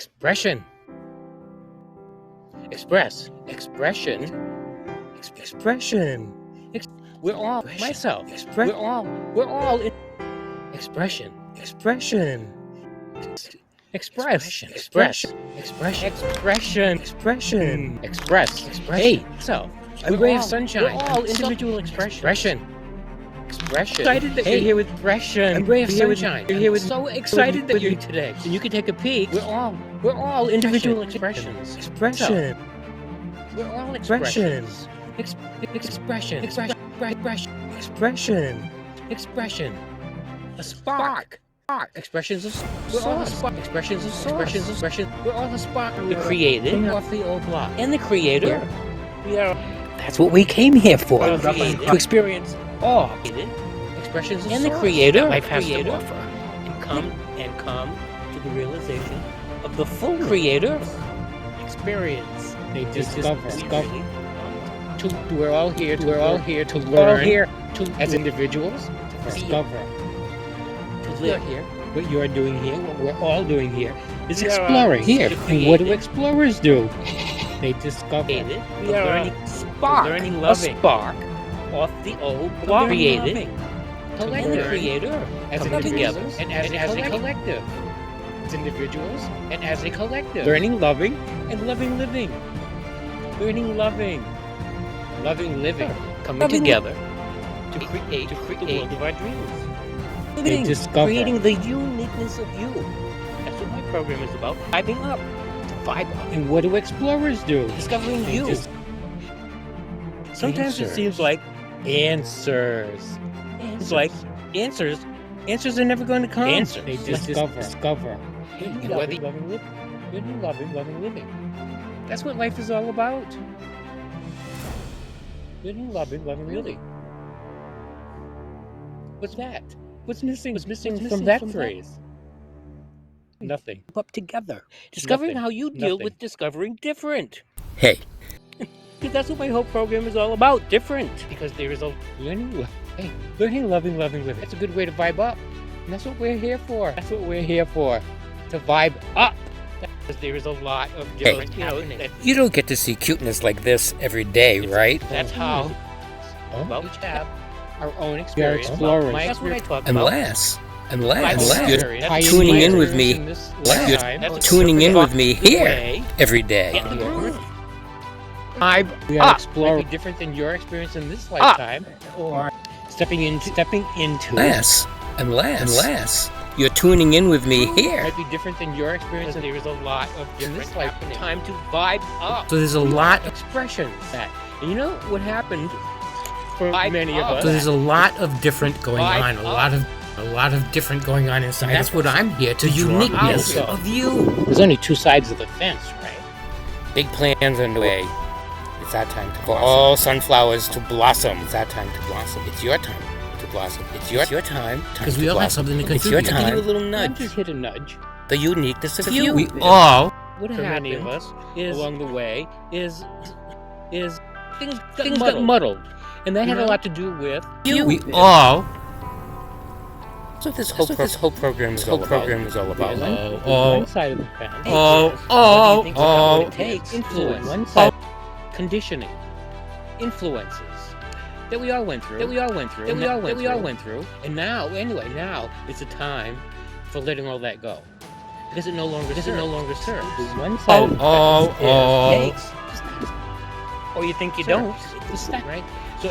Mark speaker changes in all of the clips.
Speaker 1: expression, express, expression, expression. We're all myself. We're all in expression, expression, express, expression, express. Hey, so a ray of sunshine. We're all individual expression. Excited that you're here with expression. A ray of sunshine. You're here with so excited that you're here today. And you can take a peek. We're all individual expressions. Expression. We're all expressions. Expression. A spark. Expressions of source. Expressions of source. We're all a spark. The created off the old block. And the creator. We are. That's what we came here for. To experience all expressions of and the creator that life has to offer. And come to the realization of the full creator experience. They discover. We're all here to learn. As individuals, to discover. To live here. What you are doing here, what we're all doing here, is exploring here. And what do explorers do? They discover. We are learning spark. Learning loving. A spark off the old block. Created. And the creator. As coming together. And as a collective. As individuals and as a collective. Learning loving and loving living. Learning loving. Loving living. Coming together. To create the world of our dreams. Creating the uniqueness of you. That's what my program is about. Vibing up. To vibe up. And what do explorers do? Discovering you. Sometimes it seems like answers. It's like answers. Answers are never going to come. Answers. They discover. Loving living. That's what life is all about. Loving living. What's that? What's missing from that phrase? Nothing. Up together. Discovering how you deal with discovering different. Hey. Because that's what my whole program is all about. Different. Because there is a learning, loving, living. That's a good way to vibe up. And that's what we're here for. To vibe up. Because there is a lot of different happening.
Speaker 2: You don't get to see cuteness like this every day, right?
Speaker 1: That's how. Well, we have our own experience. Exploring. That's what I talk about.
Speaker 2: Unless you're tuning in with me. You're tuning in with me here every day.
Speaker 1: We are exploring. Might be different than your experience in this lifetime, or stepping into.
Speaker 2: Unless you're tuning in with me here.
Speaker 1: Might be different than your experience, and there is a lot of different time to vibe up.
Speaker 2: So there's a lot
Speaker 1: of expressions that, and you know what happened for many of us.
Speaker 2: So there's a lot of different going on. A lot of different going on inside. That's what I'm here to. The uniqueness of you.
Speaker 1: There's only two sides of the fence, right?
Speaker 2: Big plans underway. It's our time to blossom. For all sunflowers to blossom. It's our time to blossom. It's your time to blossom. It's your time. Because we all have something to contribute. It's your time.
Speaker 1: Give you a little nudge. Just hit a nudge.
Speaker 2: The uniqueness of you. We all.
Speaker 1: What happened, many of us, is along the way is things got muddled, and that had a lot to do with you.
Speaker 2: We all. So this whole program is all about.
Speaker 1: One side of the fence.
Speaker 2: What
Speaker 1: it takes influence. One side. Conditioning, influences that we all went through. And now it's a time for letting all that go, because it no longer serves. One side of the fence or you think you don't. It's a stack, right? So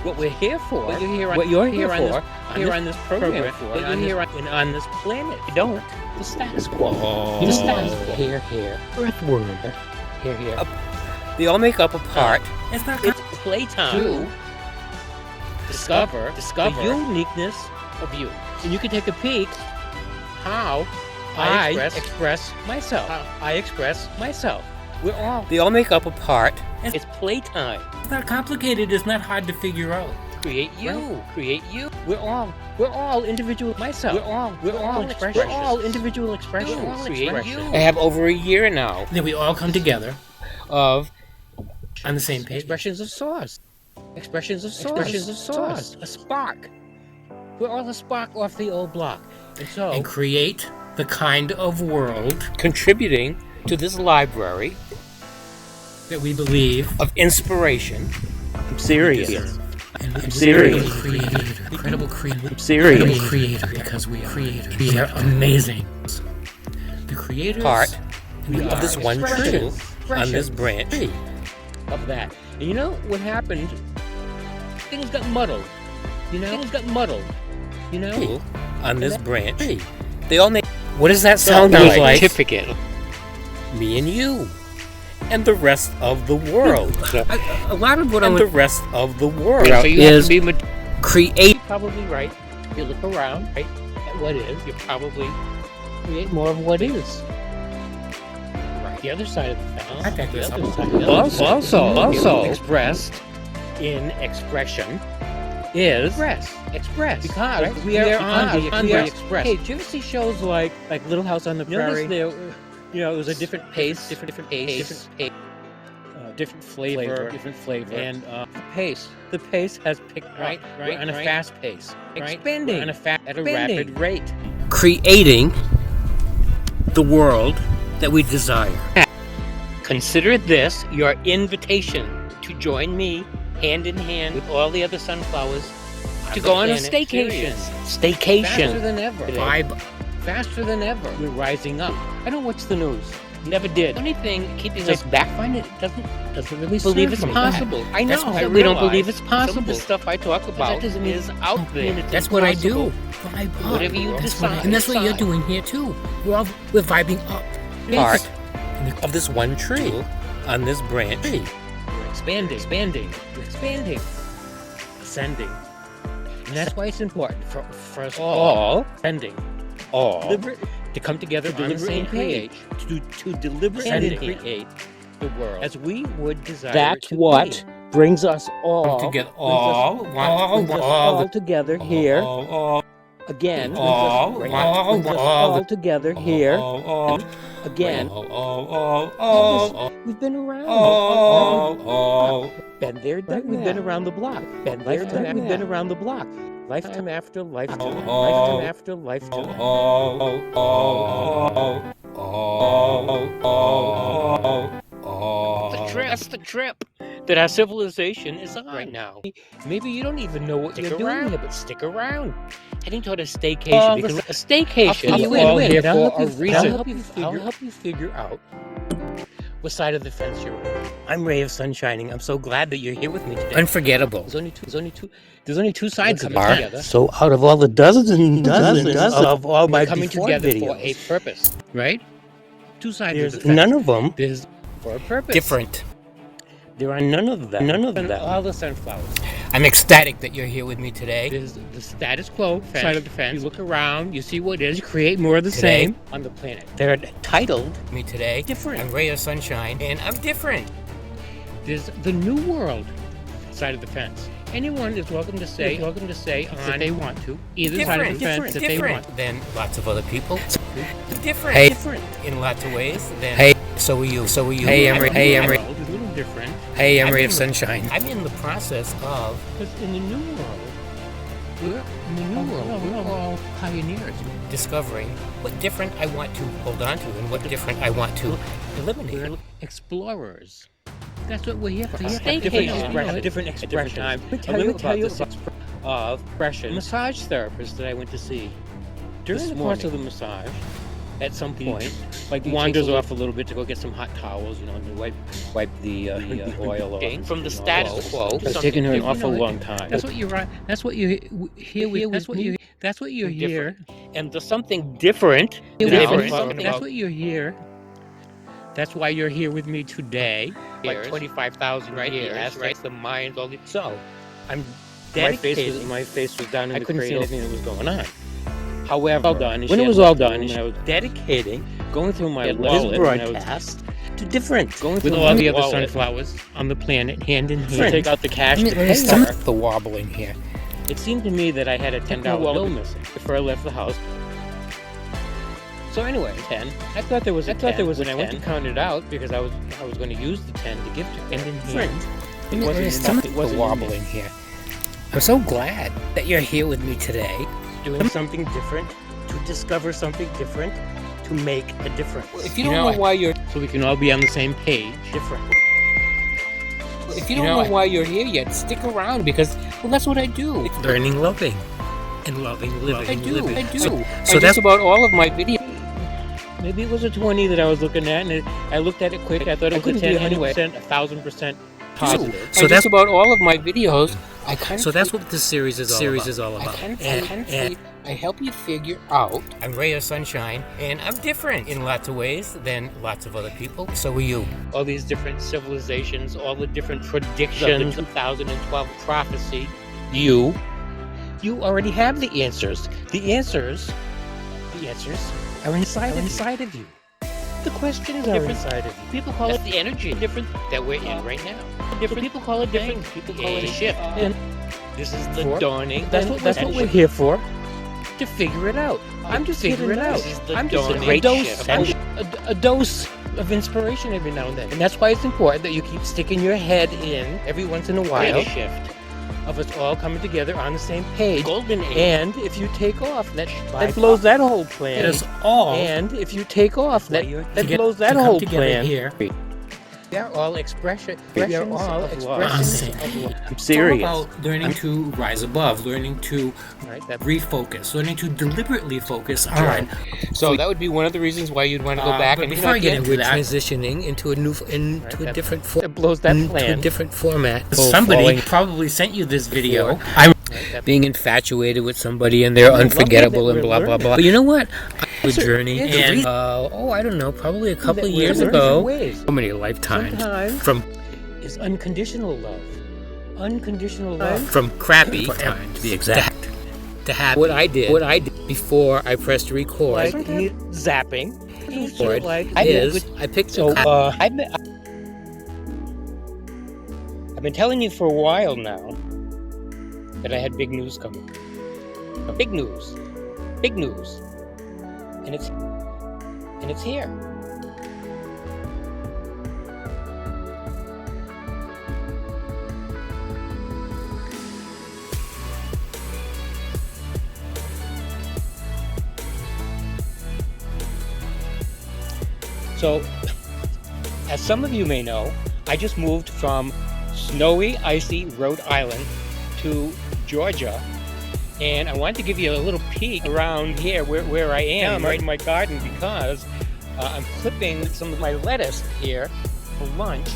Speaker 1: what we're here for, what you're here on this program for, what you're here on this planet, you don't. The status quo. The status quo. Here. Earthworm. Here.
Speaker 2: They all make up a part.
Speaker 1: It's playtime to discover the uniqueness of you. And you can take a peek how I express myself.
Speaker 2: They all make up a part.
Speaker 1: It's playtime.
Speaker 2: It's not complicated. It's not hard to figure out.
Speaker 1: Create you. We're all individual myself. We're all expressions. We're all individual expressions. Create you.
Speaker 2: I have over a year now.
Speaker 1: Then we all come together on the same page. Expressions of source. A spark. We're all a spark off the old block. And create
Speaker 2: the kind of world contributing to this library that we believe of inspiration.
Speaker 1: I'm serious.
Speaker 2: I'm
Speaker 1: serious.
Speaker 2: Incredible creator.
Speaker 1: I'm serious.
Speaker 2: Incredible creator, because we are creators. We are amazing. The creators part of this one tree on this branch
Speaker 1: of that. And you know what happened? Things got muddled.
Speaker 2: On this branch. They all make. What does that sound like?
Speaker 1: Certificate.
Speaker 2: Me and you. And the rest of the world. A lot of what I'm. The rest of the world
Speaker 1: So you
Speaker 2: is
Speaker 1: have to be
Speaker 2: create.
Speaker 1: probably right. If you look around, right, at what is, you probably create more of what is. Right. The other side of the fence.
Speaker 2: I think
Speaker 1: the
Speaker 2: there's
Speaker 1: other
Speaker 2: something.
Speaker 1: side. Also expressed in expression is express. Because
Speaker 3: Right?
Speaker 1: we are on the
Speaker 3: express.
Speaker 1: Hey, do you ever see shows like Little House on the Prairie?
Speaker 3: Notice
Speaker 1: It was a different pace, different flavor, and the pace has picked up. We're on a fast pace, expanding at a rapid rate.
Speaker 2: Creating the world that we desire.
Speaker 1: Consider this your invitation to join me hand in hand with all the other sunflowers to go on a staycation. Faster than ever.
Speaker 2: Vibe.
Speaker 1: Faster than ever. We're rising up. I don't watch the news. Never did. The only thing keeping us back, find it doesn't really believe it's possible. I know.
Speaker 2: That's
Speaker 1: We don't believe it's possible.
Speaker 3: Some of the stuff I talk about
Speaker 1: is out there.
Speaker 2: That's what I do. Vibe up.
Speaker 1: Whatever you decide.
Speaker 2: And that's what you're doing here too. We're vibing up. Part of this one tree on this branch.
Speaker 1: We're expanding, ascending. And that's why it's important for us all, to come together on the same page, to deliberately create the world as we would desire. That's what brings us all
Speaker 2: together.
Speaker 1: All together here again. All together here again. We've been around. Been there, we've been around the block. Been there, we've been around the block. Lifetime after lifetime, lifetime after lifetime. That's the trip that our civilization is on right now. Maybe you don't even know what you're doing here, but stick around. Heading toward a staycation. Because a staycation is all here for a reason. I'll help you figure out what side of the fence you're on. I'm Ray of Sunshining. I'm so glad that you're here with me today.
Speaker 2: Unforgettable.
Speaker 1: There's only two sides coming together.
Speaker 3: So out of all the dozens of all my
Speaker 1: coming
Speaker 3: before
Speaker 1: together
Speaker 3: videos,
Speaker 1: for a purpose, right? Two sides
Speaker 3: there's
Speaker 1: of the fence.
Speaker 3: none of them.
Speaker 1: There's for a purpose.
Speaker 2: Different.
Speaker 3: There are none of them.
Speaker 1: All the sunflowers.
Speaker 2: I'm ecstatic that you're here with me today.
Speaker 1: There's the status quo side of the fence. You look around, you see what it is, you create more of the same on the planet.
Speaker 3: They're titled
Speaker 2: Me today.
Speaker 1: Different.
Speaker 2: I'm Ray of Sunshine, and I'm different.
Speaker 1: There's the new world side of the fence. Anyone is welcome to say on if they want to either side of the fence that they want.
Speaker 2: Than lots of other people. Different.
Speaker 1: Hey, different
Speaker 2: In lots of ways. Than hey, so are you. Hey, Emery.
Speaker 1: It's a little different.
Speaker 2: Hey, Emery of Sunshine. I'm in the process of.
Speaker 1: Because in the new world, we're all pioneers.
Speaker 2: Discovering what different I want to hold on to and what different I want to eliminate.
Speaker 1: We're explorers. That's what we're here for.
Speaker 3: different expression.
Speaker 1: Let me tell you about this of expression. Massage therapist that I went to see during the course of the massage, at some point, wanders off a little bit to go get some hot towels, and wipe the oil off. From the status quo, it's taking her an awful long time. That's what you're. That's what you're here with. That's what you're here. And there's something different. That's what you're here. That's why you're here with me today. Like 25,000 years, right? The mind, all the. So, I'm dedicated. My face was down in the cradle. I couldn't see anything that was going on. However, when it was all done, and I was dedicating, going through my wallet,
Speaker 3: broadcast to different.
Speaker 1: Going with all the other sunflowers on the planet, hand in hand. Take out the cash to pay her.
Speaker 2: The wobbling here.
Speaker 1: It seemed to me that I had a $10 bill missing before I left the house. So anyway, 10. I thought there was a 10. When I went to count it out, because I was going to use the 10 to give to her. And in hand, it wasn't enough.
Speaker 2: The wobbling here. I'm so glad that you're here with me today.
Speaker 1: Doing something different to discover something different, to make a difference.
Speaker 2: If you don't know why you're,
Speaker 1: so we can all be on the same page. Different.
Speaker 2: if you don't know why you're here yet, stick around because, well, that's what I do. It's
Speaker 1: Learning, loving, and loving, living.
Speaker 2: I do.
Speaker 1: So
Speaker 2: that's about all of my videos.
Speaker 1: Maybe it was a 20 that I was looking at, and I looked at it quick. I thought it was a 10 anyway. 1,000% positive.
Speaker 2: So that's about all of my videos.
Speaker 1: So that's what this series is all about.
Speaker 2: I help you figure out. I'm ray of sunshine, and I'm different in lots of ways than lots of other people. So are you.
Speaker 1: All these different civilizations, all the different predictions, the 2012 prophecy. You already have the answers. The answers are inside of you. The questions are inside of you. People call it the energy different that we're in right now. Different. So people call it different. People call it a shift. And this is the dawning. That's what we're here for. To figure it out. I'm just figuring it out. I'm just a great dose. A dose of inspiration every now and then. And that's why it's important that you keep sticking your head in every once in a while. Shift of us all coming together on the same page. Golden age. And if you take off, that blows that whole plan. And if you take off, that blows that whole plan. Here. We are all expressions of love. I'm serious.
Speaker 2: It's all about learning to rise above, learning to refocus, learning to deliberately focus on. So that would be one of the reasons why you'd want to go back. And before I get into that, transitioning into a different format.
Speaker 1: It blows that plan.
Speaker 2: To a different format. Somebody probably sent you this video. I'm being infatuated with somebody and they're unforgettable and blah blah blah. But you know what? A journey, and I don't know, probably a couple of years ago, so many lifetimes from
Speaker 1: is unconditional love. Unconditional love.
Speaker 2: From crappy time, to be exact, to have what I did before I pressed record.
Speaker 1: Like zapping.
Speaker 2: I picked
Speaker 1: I've been telling you for a while now that I had big news coming. Big news. And it's here. So, as some of you may know, I just moved from snowy, icy Rhode Island to Georgia. And I wanted to give you a little peek around here where I am, right in my garden, because I'm clipping some of my lettuce here for lunch.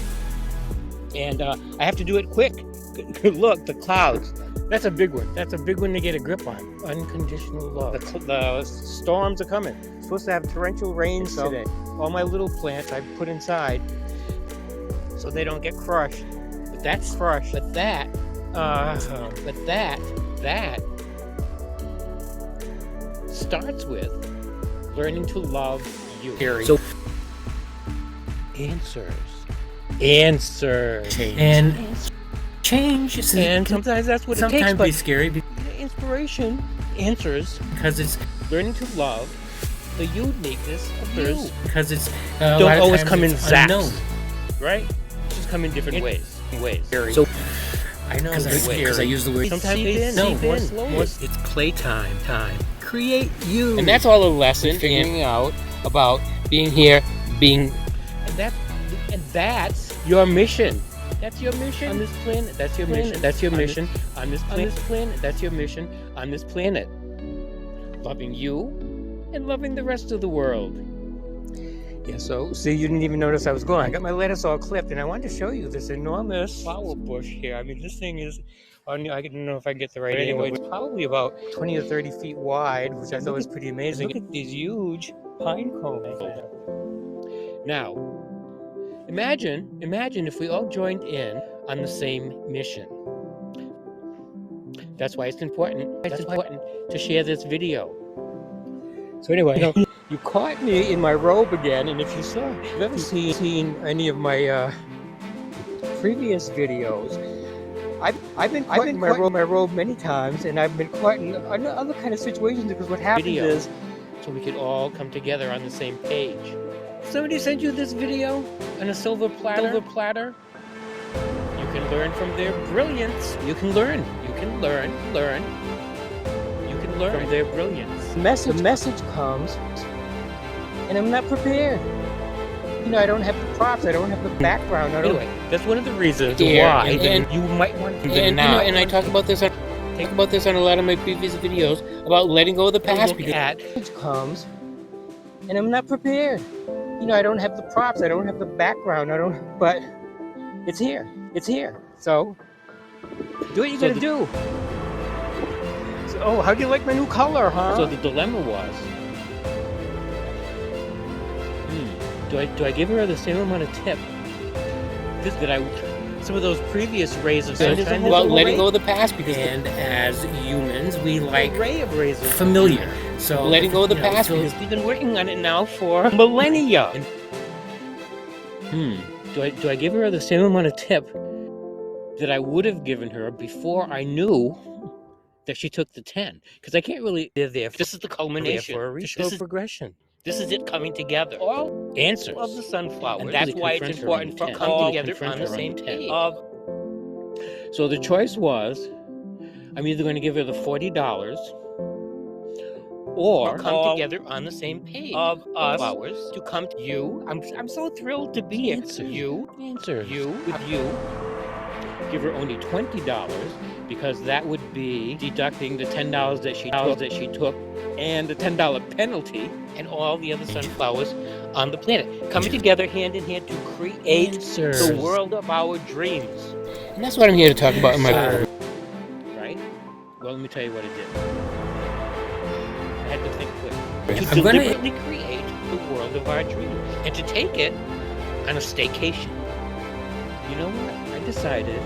Speaker 1: And I have to do it quick. Look, the clouds. That's a big one. That's a big one to get a grip on. Unconditional love. The storms are coming. I'm supposed to have torrential rains today. All my little plants I put inside so they don't get crushed. But that's crushed. But that starts with learning to love you. Period. So answers. Change. And sometimes that's what it takes.
Speaker 2: Sometimes be scary.
Speaker 1: Inspiration, answers,
Speaker 2: because it's
Speaker 1: learning to love the uniqueness of others.
Speaker 2: Because it's
Speaker 1: don't always come in zaps, right? Just come in different ways.
Speaker 2: So I know because I use the word.
Speaker 1: Sometimes
Speaker 2: it's playtime. Create you,
Speaker 1: and that's all a lesson. Figuring out about being here, and that's your mission. That's your mission on this planet. That's your mission. That's your mission on this planet. That's your mission on this planet. Loving you and loving the rest of the world. Yeah, so see, you didn't even notice I was going. I got my lettuce all clipped, and I wanted to show you this enormous flower bush here. I mean, this thing is, I don't know if I get the right anyway. It's probably about 20 or 30 feet wide, which I thought was pretty amazing. Look at these huge pine cones. Now, imagine if we all joined in on the same mission. That's why it's important. It's important to share this video. So anyway, you caught me in my robe again, and if you've ever seen any of my previous videos, I've been caught in my robe many times, and I've been caught in other kind of situations because what happens is, so we could all come together on the same page. Somebody sent you this video on a silver platter. You can learn from their brilliance. You can learn from their brilliance. The message comes, and I'm not prepared. You know, I don't have the props, I don't have the background. Anyway, that's one of the reasons why you might want to now.
Speaker 2: And I talk about this on a lot of my previous videos about letting go of the past, because
Speaker 1: that comes, and I'm not prepared. You know, I don't have the props, I don't have the background, but it's here. It's here. So do what you gotta do. So, oh, how do you like my new color, huh?
Speaker 2: So the dilemma was, do I give her the same amount of tip
Speaker 1: some of those previous rays of
Speaker 2: sunshine? Well, letting go of the past, because as humans we like
Speaker 1: ray of rays of
Speaker 2: familiar. So letting go of the past,
Speaker 1: because we've been working on it now for millennia.
Speaker 2: Do I give her the same amount of tip that I would have given her before I knew that she took the 10? Because I can't really.
Speaker 1: This is the culmination.
Speaker 2: For a
Speaker 1: this is
Speaker 2: progression.
Speaker 1: This is it coming together. All
Speaker 2: Answers
Speaker 1: of the sunflowers.
Speaker 2: And
Speaker 1: that's why it's important for coming together on the same page.
Speaker 2: So the choice was, I'm either going to give her the $40 or
Speaker 1: come together on the same page
Speaker 2: of us
Speaker 1: flowers to come to you. I'm so thrilled to be here. You with you.
Speaker 2: Give her only $20, because that would be deducting the $10 that she took and the $10 penalty
Speaker 1: and all the other sunflowers on the planet coming together hand in hand to create the world of our dreams.
Speaker 2: And that's what I'm here to talk about in my
Speaker 1: right?
Speaker 2: Well, let me tell you what I did.
Speaker 1: I had to think quick. To deliberately create the world of our dreams and to take it on a staycation.
Speaker 2: You know what? I decided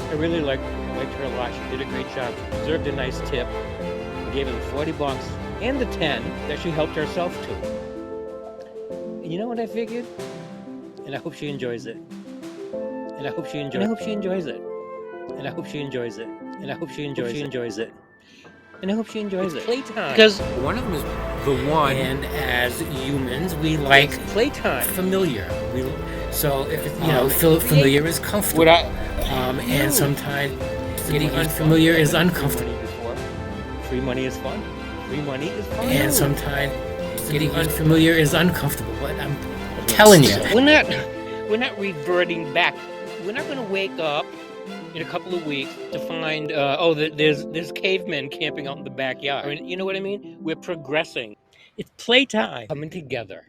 Speaker 2: I really liked her a lot. She did a great job. She deserved a nice tip. I gave her the $40 and the 10 that she helped herself to. And you know what I figured? And I hope she enjoys it. And I hope she enjoys it. And I hope she enjoys it. And I hope she enjoys it. And I hope she enjoys it. And I hope she enjoys it.
Speaker 1: Playtime.
Speaker 2: Because one of them is the one. And as humans, we like
Speaker 1: playtime.
Speaker 2: Familiar. So if it's, familiar is comfortable. And sometimes getting unfamiliar is uncomfortable.
Speaker 1: Free money is fun. Free money is fun.
Speaker 2: And sometimes getting unfamiliar is uncomfortable. But I'm telling you,
Speaker 1: we're not reverting back. We're not going to wake up in a couple of weeks to find there's cavemen camping out in the backyard. I mean, you know what I mean? We're progressing. It's playtime.
Speaker 2: coming together.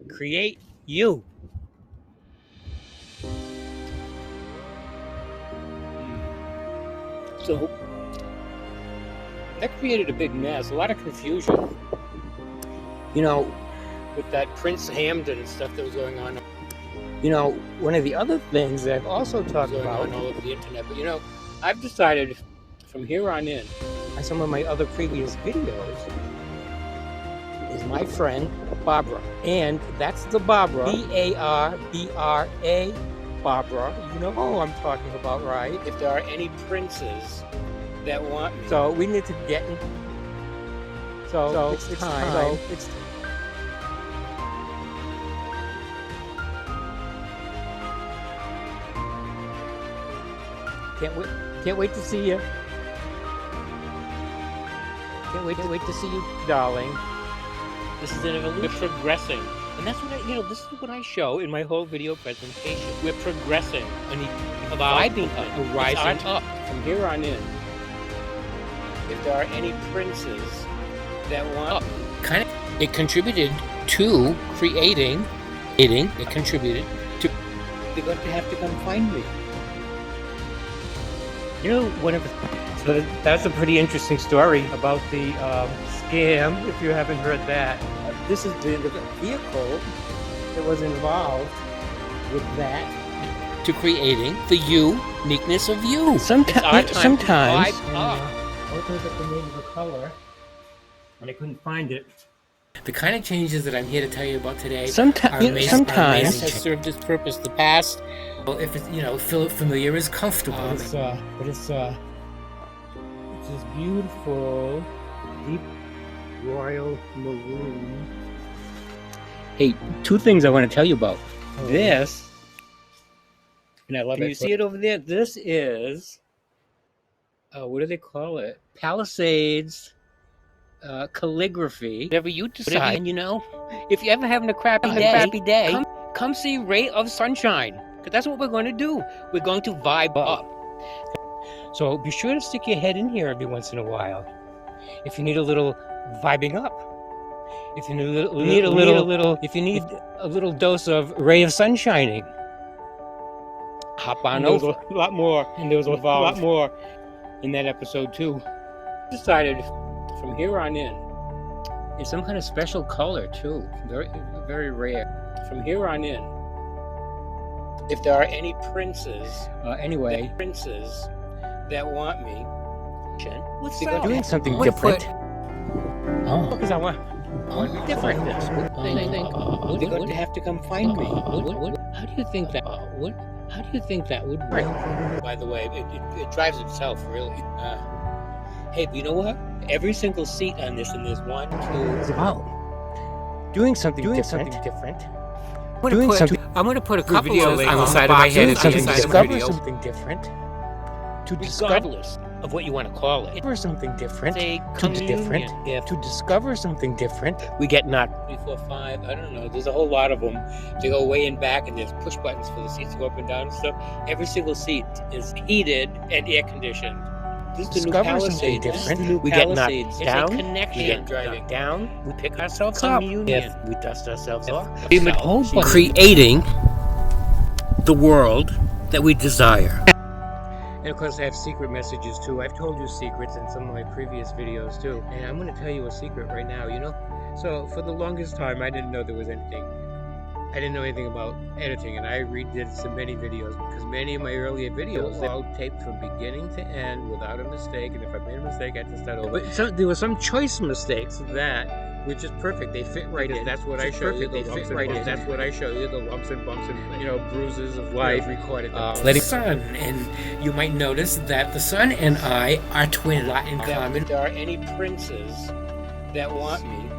Speaker 1: Create you.
Speaker 2: So that created a big mess, a lot of confusion. You know, with that Prince Hamden stuff that was going on.
Speaker 1: You know, one of the other things that I've also talked about
Speaker 2: on all over the internet, but I've decided from here on in,
Speaker 1: on some of my other previous videos, is my friend Barbara. And that's the Barbara, B-A-R-B-R-A, Barbara. You know who I'm talking about, right?
Speaker 2: If there are any princes that want me.
Speaker 1: So we need to get in. So it's time. Can't wait to see you. Can't wait to see you, darling. This is an evolution. We're progressing. And that's what this is what I show in my whole video presentation. We're progressing.
Speaker 2: Vibing
Speaker 1: up, rising up.
Speaker 2: From here on in, if there are any princes that want it contributed to creating. It contributed to. They're going to have to come find me.
Speaker 1: So that's a pretty interesting story about the scam, if you haven't heard that. This is the vehicle that was involved with that.
Speaker 2: To creating the uniqueness of you.
Speaker 1: Sometimes.
Speaker 2: I
Speaker 1: looked at the name of the color, and I couldn't find it.
Speaker 2: The kind of changes that I'm here to tell you about today
Speaker 1: sometimes
Speaker 2: has served its purpose. The past, well, if it's familiar is comfortable.
Speaker 1: It's this beautiful, deep royal maroon. Hey, two things I want to tell you about. This, and I love it. Can you see it over there? This is
Speaker 2: what do they call it? Palisades, calligraphy, whatever you decide. And you know, if you're ever having a crappy day, come see Ray of Sunshine, because that's what we're going to do. We're going to vibe up. So be sure to stick your head in here every once in a while. If you need a little vibing up, if you need a little dose of Ray of Sunshining, hop on over. There was a lot more, and there was a lot more in that episode too. I decided from here on in, it's some kind of special color too, very, very rare. From here on in, if there are any princes, princes that want me, what's that?
Speaker 3: Doing something different.
Speaker 2: Because I want to be different. They're going to have to come find me. How do you think that? How do you think that would work? By the way, it drives itself really. Hey, but you know what? Every single seat on this, and there's 1, 2.
Speaker 3: It's about doing something different.
Speaker 2: I'm going to put a couple of on the side of my head.
Speaker 3: To discover something different. To
Speaker 2: regardless of what you want to call it.
Speaker 3: discover something different.
Speaker 2: If
Speaker 3: To discover something different.
Speaker 2: we get not 3, 4, 5, I don't know. There's a whole lot of them. They go way in back, and there's push buttons for the seats to go up and down and stuff. Every single seat is heated and air conditioned. This is the new
Speaker 3: Discover something
Speaker 2: Palisades.
Speaker 3: different.
Speaker 2: We get knocked down.
Speaker 3: We
Speaker 2: Connection.
Speaker 3: get
Speaker 2: Driving
Speaker 3: down.
Speaker 2: We pick ourselves up.
Speaker 3: If we dust ourselves off.
Speaker 2: Creating the world that we desire. And of course I have secret messages too. I've told you secrets in some of my previous videos too. And I'm going to tell you a secret right now, you know? So for the longest time I didn't know there was anything. I didn't know anything about editing, and I redid so many videos because many of my earlier videos were all taped from beginning to end without a mistake, and if I made a mistake I had to start over. But there were some choice mistakes that were just perfect. They fit right in. That's what I show you. They fit right in. That's what I show you. The lumps and bumps and bruises of life recorded. Sun, and you might notice that the sun and I are twins. A lot in common. If there are any princes that want me,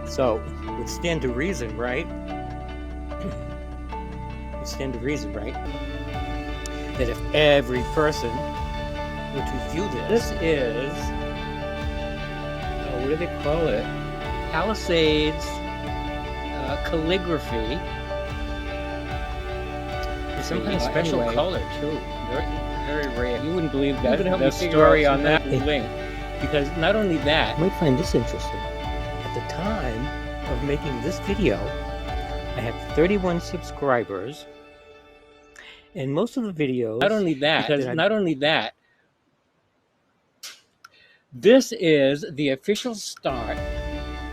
Speaker 3: So, it would stand to reason, right? That if every person were to view this
Speaker 2: is, what do they call it? Palisades, calligraphy. It's some kind of special color too. Very, very rare. You wouldn't believe that. The story on that link, because not only that,
Speaker 3: You might find this interesting. At the time of making this video,
Speaker 2: I have 31 subscribers,
Speaker 3: and most of the videos...
Speaker 2: Not only that, this is the official start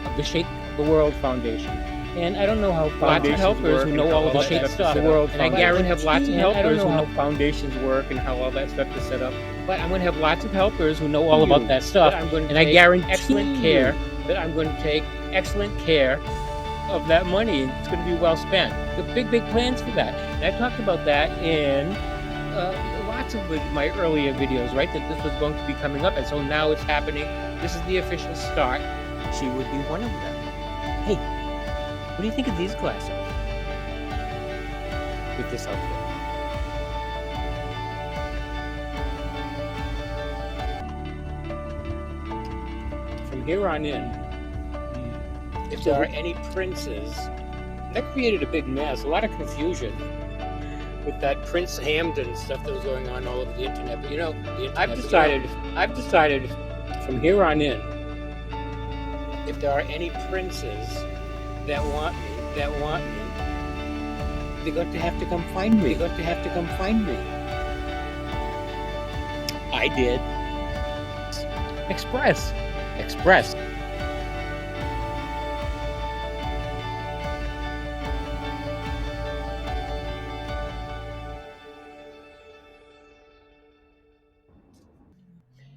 Speaker 2: of the Shape the World Foundation. And I don't know how lots of helpers who know all about that stuff. And I guarantee have lots of helpers who know how foundations work and how all that stuff is set up. But I'm going to have lots of helpers who know all about that stuff. And I guarantee that I'm going to take excellent care of that money. It's going to be well spent. The big plans for that. And I talked about that in lots of my earlier videos, right? That this was going to be coming up, and so now it's happening. This is the official start.
Speaker 3: she would be one of them.
Speaker 2: Hey, what do you think of these glasses? With this outfit. From here on in, if there are any princes, that created a big mess, a lot of confusion with that Prince Hamden stuff that was going on all over the internet. But you know, I've decided from here on in, if there are any princes that want me, they're going to have to come find me. I did. Express.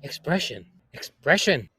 Speaker 2: Expression.